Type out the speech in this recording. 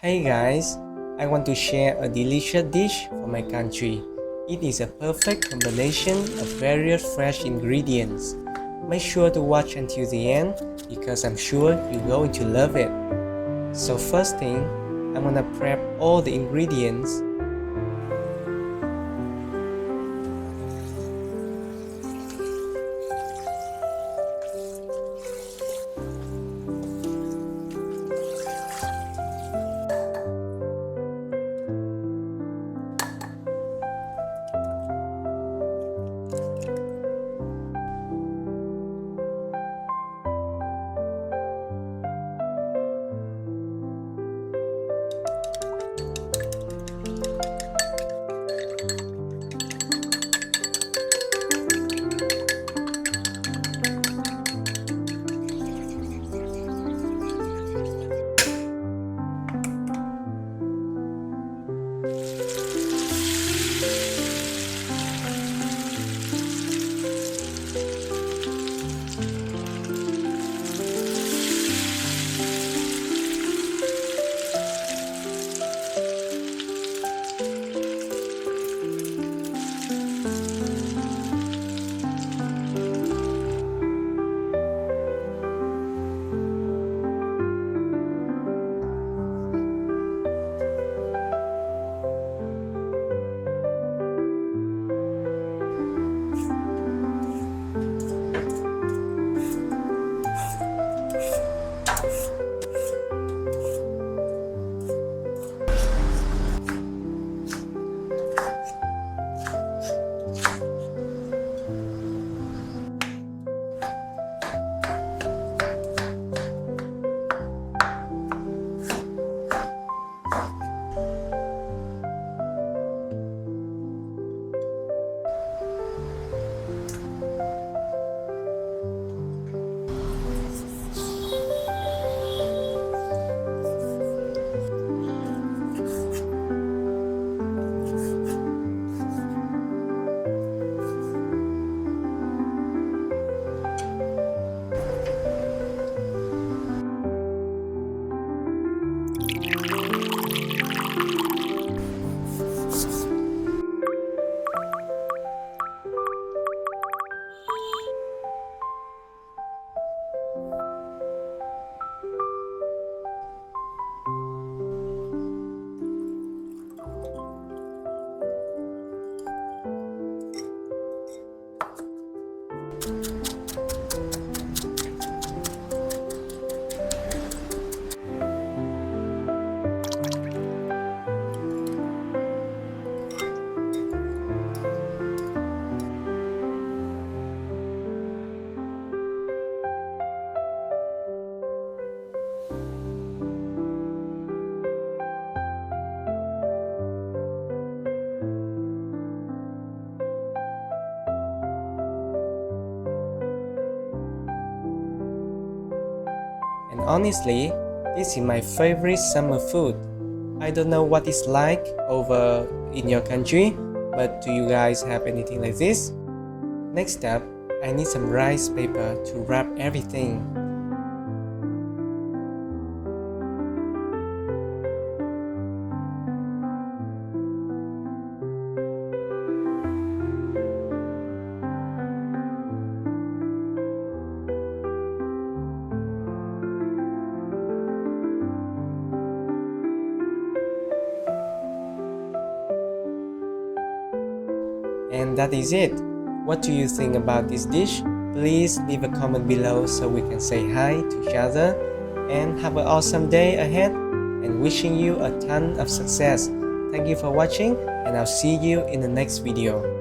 Hey guys, I want to share a delicious dish from my country. It is a perfect combination of various fresh ingredients. Make sure to watch until the end because I'm sure you're going to love it. So first thing, I'm gonna prep all the ingredients. And honestly, this is my favorite summer food. I don't know what it's like over in your country, but do you guys have anything like this? Next up, I need some rice paper to wrap everything. And that is it. What do you think about this dish? Please leave a comment below so we can say hi to each other. And have an awesome day ahead and wishing you a ton of success. Thank you for watching and I'll see you in the next video.